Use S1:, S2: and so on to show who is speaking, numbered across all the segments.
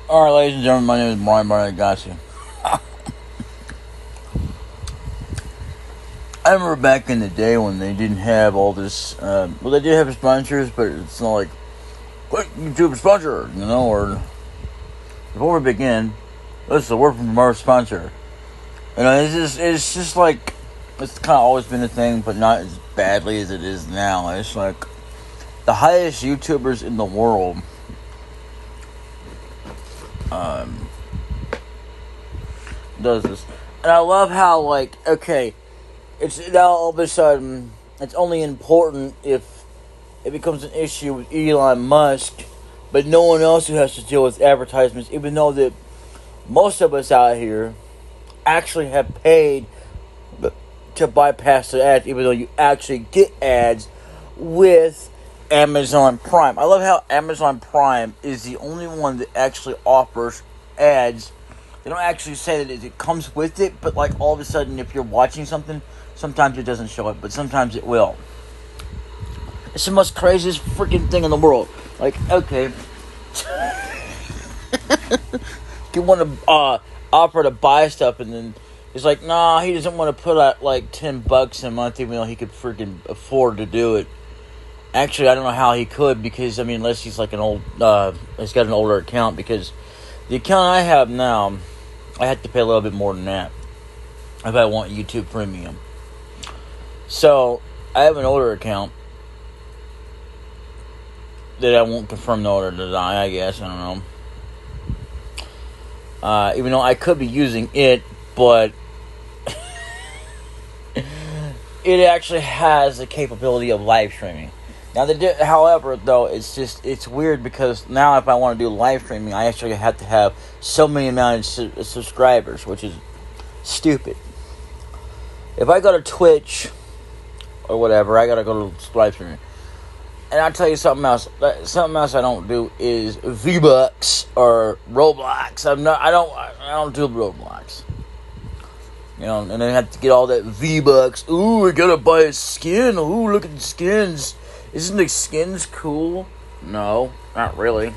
S1: Alright, ladies and gentlemen, my name is Brian Barnagasi. I remember back in the day when they didn't have all this, well, they did have sponsors, but it's not like, quick, YouTube sponsor, or before we begin, this is a word from our sponsor. It's just like, it's kind of always been a thing, but not as badly as it is now. It's like, the highest YouTubers in the world, does this. And I love how, okay, it's now all of a sudden, it's only important if it becomes an issue with Elon Musk, but no one else who has to deal with advertisements, even though that most of us out here actually have paid to bypass the ads, even though you actually get ads with Amazon Prime. I love how Amazon Prime is the only one that actually offers ads. They don't actually say that it comes with it, but like all of a sudden if you're watching something, sometimes it doesn't show it, but sometimes it will. It's the most craziest freaking thing in the world. Like, okay, you want to offer to buy stuff, and then it's like, nah, he doesn't want to put out like $10 a month, even though he could freaking afford to do it. Actually, I don't know how he could, because unless he's like he's got an older account, because the account I have now, I have to pay a little bit more than that if I want YouTube Premium. So, I have an older account that I won't confirm the order to die, I guess. I don't know. Even though I could be using it, but it actually has the capability of live streaming. Now, however, though, it's weird, because now if I want to do live streaming, I actually have to have so many amount of subscribers, which is stupid. If I go to Twitch or whatever, I gotta go to live streaming. And I'll tell you something else. Something else I don't do is V-Bucks or Roblox. I don't do Roblox. And then I have to get all that V-Bucks. Ooh, I gotta buy a skin. Ooh, look at the skins. Isn't the skins cool? No, not really.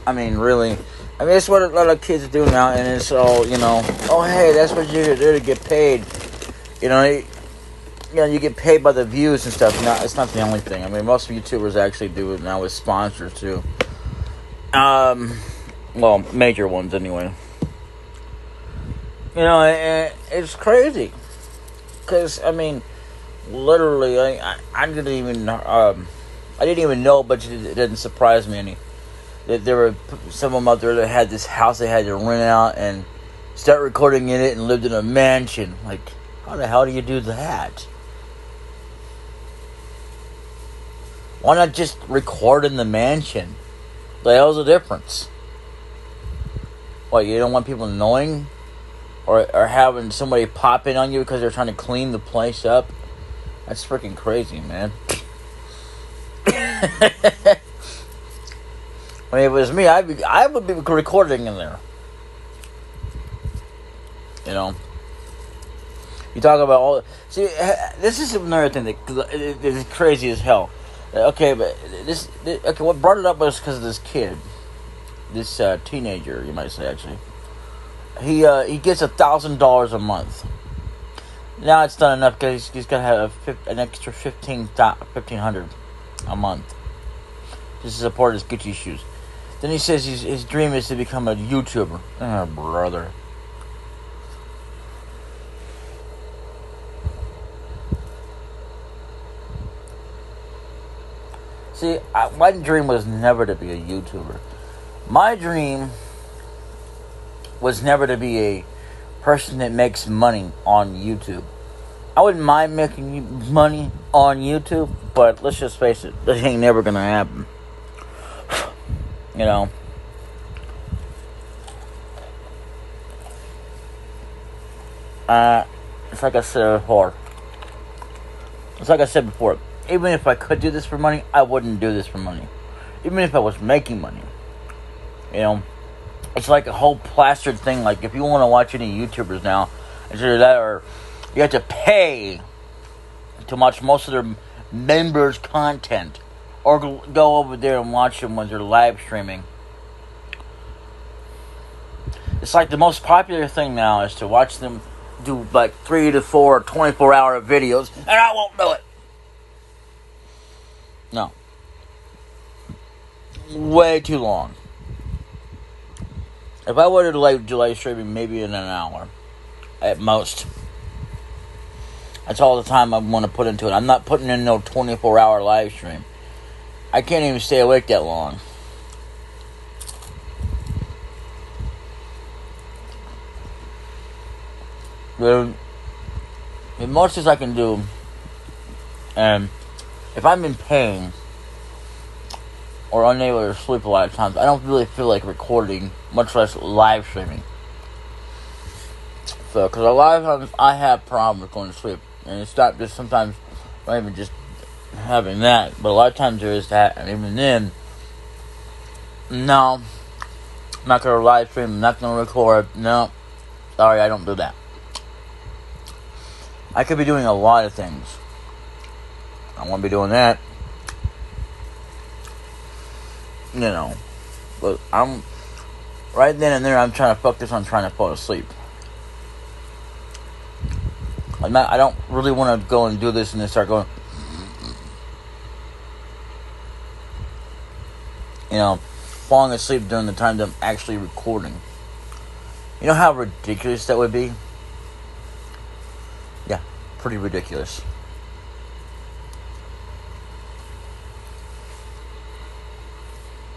S1: Really. That's what a lot of kids do now, and it's all, oh, hey, that's what you do to get paid. You get paid by the views and stuff. No, it's not the only thing. Most YouTubers actually do it now with sponsors, too. Well, major ones, anyway. It's crazy. Because, literally, I didn't even know, but it didn't surprise me any. That there were some of them out there that had this house they had to rent out and start recording in it and lived in a mansion. Like, how the hell do you do that? Why not just record in the mansion? The hell's the difference? What, you don't want people knowing? Or having somebody pop in on you because they're trying to clean the place up? That's freaking crazy, man. If it was me, I would be recording in there. You talk about all... See, this is another thing that is crazy as hell. Okay, but what brought it up was because of this kid. This teenager, you might say, actually. He gets $1,000 a month. Now it's not enough, because he's got to have an extra $1,500 a month just to support his Gucci shoes. Then he says his dream is to become a YouTuber. Oh, brother. See, my dream was never to be a YouTuber. My dream was never to be a person that makes money on YouTube. I wouldn't mind making money on YouTube, but let's just face it, that ain't never gonna happen. It's like I said before. Even if I could do this for money, I wouldn't do this for money. Even if I was making money. It's like a whole plastered thing. Like, if you want to watch any YouTubers now, it's either that or you have to pay to watch most of their members' content. or go over there and watch them when they're live streaming. It's like the most popular thing now is to watch them do like 3 to 4 24-hour videos, and I won't do it. No. Way too long. If I were to delay streaming, maybe in an hour. At most. That's all the time I want to put into it. I'm not putting in no 24-hour live stream. I can't even stay awake that long. The most as I can do, and if I'm in pain or unable to sleep a lot of times, I don't really feel like recording, much less live streaming. So, because a lot of times I have problems going to sleep, and it's not just sometimes, not even just having that, but a lot of times there is that, and even then, no, I'm not going to live stream, I'm not going to record, no, sorry, I don't do that. I could be doing a lot of things. I won't be doing that. You know. But I'm... Right then and there, I'm trying to focus on trying to fall asleep. I don't really want to go and do this and then start going... You know, falling asleep during the time that I'm actually recording. You know how ridiculous that would be? Yeah, pretty ridiculous.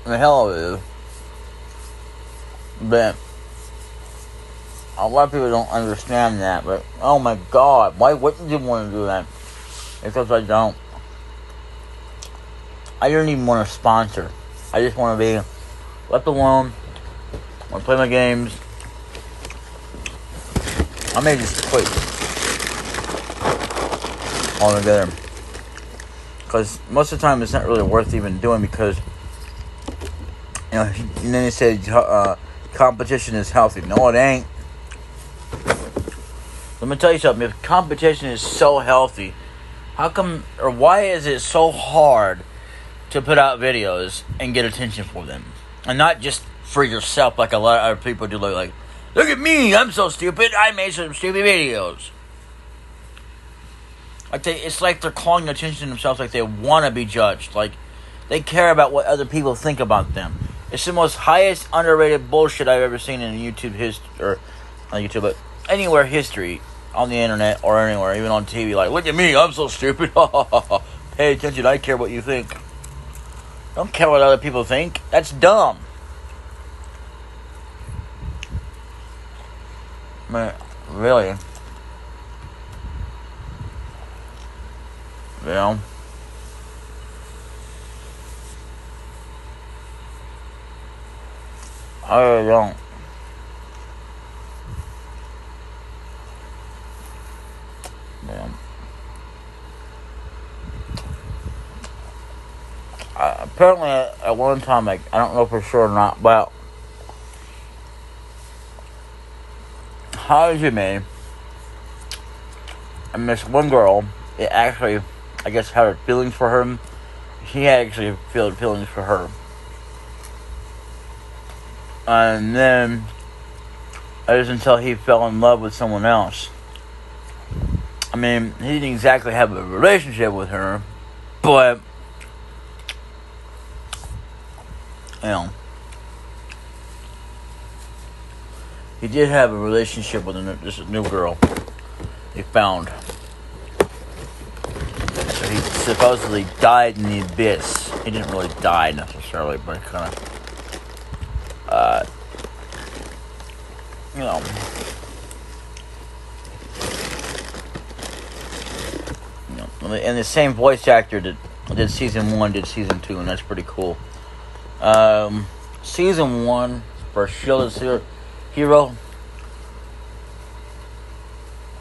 S1: The hell of it is. But a lot of people don't understand that. But oh my God, why wouldn't you want to do that? Because I don't. I don't even want to sponsor. I just want to be left alone. I want to play my games. I may just quit altogether. Because most of the time it's not really worth even doing because, you know, and then they say competition is healthy. No, it ain't. Let me tell you something. If competition is so healthy, how come, or why is it so hard to put out videos and get attention for them? And not just for yourself like a lot of other people do. Like, look at me, I'm so stupid, I made some stupid videos. Like it's like they're calling attention to themselves, like they want to be judged. Like, they care about what other people think about them. It's the most highest underrated bullshit I've ever seen in YouTube history, or not YouTube, but anywhere history, on the internet or anywhere, even on TV. Like, look at me, I'm so stupid. Pay attention, I care what you think. I don't care what other people think. That's dumb. Man, really? You know? I really don't. Yeah. Apparently, at one time, like, I don't know for sure or not, but Hajime and this one girl, it actually, I guess, had feelings for her. He had actually feelings for her. And then, it was until he fell in love with someone else. I mean, he didn't exactly have a relationship with her, but, you know, he did have a relationship with this new girl he found. So he supposedly died in the abyss. He didn't really die necessarily, but kind of, you know, and the same voice actor that did season 1 did season 2, and that's pretty cool. Season 1 for Shield Hero,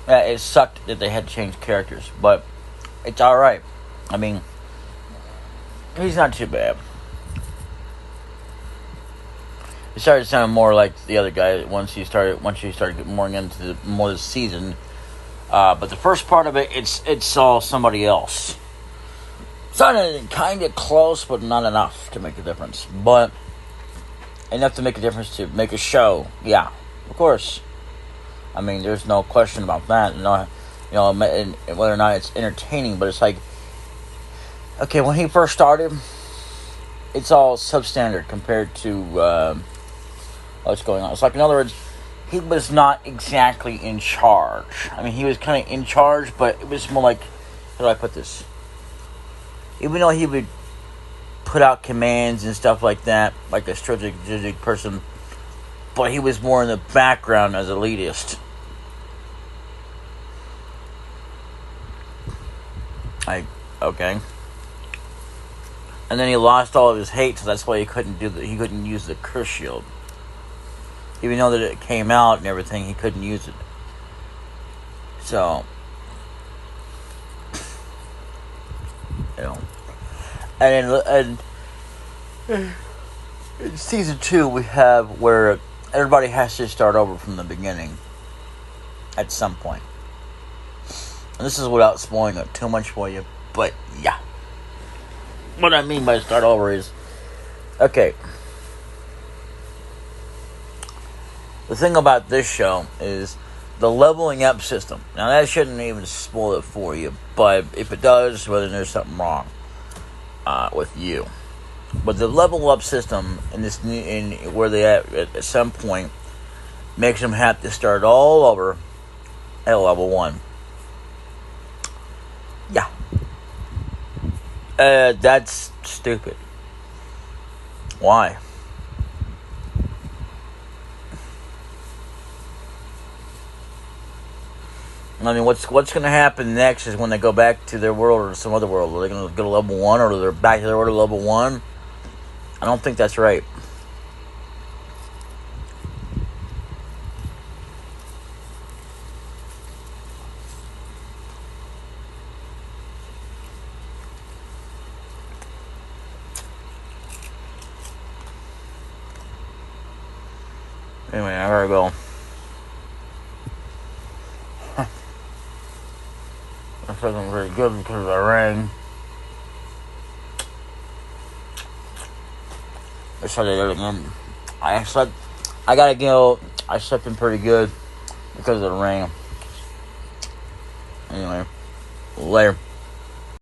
S1: it sucked that they had to change characters, but it's alright. I mean, he's not too bad. He started sounding more like the other guy once you started getting more into more of the season. But the first part of it, it's all somebody else. It's kind of close, but not enough to make a difference. But enough to make a difference to make a show. Yeah, of course. I mean, there's no question about that. No, whether or not it's entertaining, but it's like, okay, when he first started, it's all substandard compared to what's going on. It's like, in other words, he was not exactly in charge. I mean, he was kind of in charge, but it was more like, how do I put this? Even though he would put out commands and stuff like that, like a strategic person, but he was more in the background as elitist. Okay. And then he lost all of his hate, so that's why he couldn't use the curse shield. Even though that it came out and everything, he couldn't use it. So, and in season 2 we have where everybody has to start over from the beginning at some point. And this is without spoiling it too much for you, but yeah. What I mean by start over is, okay, the thing about this show is the leveling up system. Now, that shouldn't even spoil it for you, but if it does, well, then there's something wrong with you. But the level up system where they at some point makes them have to start all over at level 1. Yeah. That's stupid. Why? I mean, what's going to happen next is when they go back to their world or some other world. Are they going to go to level 1 or they're back to their world at level 1? I don't think that's right. Anyway, I gotta go. That wasn't very good because I rang. I said it again. I gotta go. I slept in pretty good because of the rain. Anyway, later.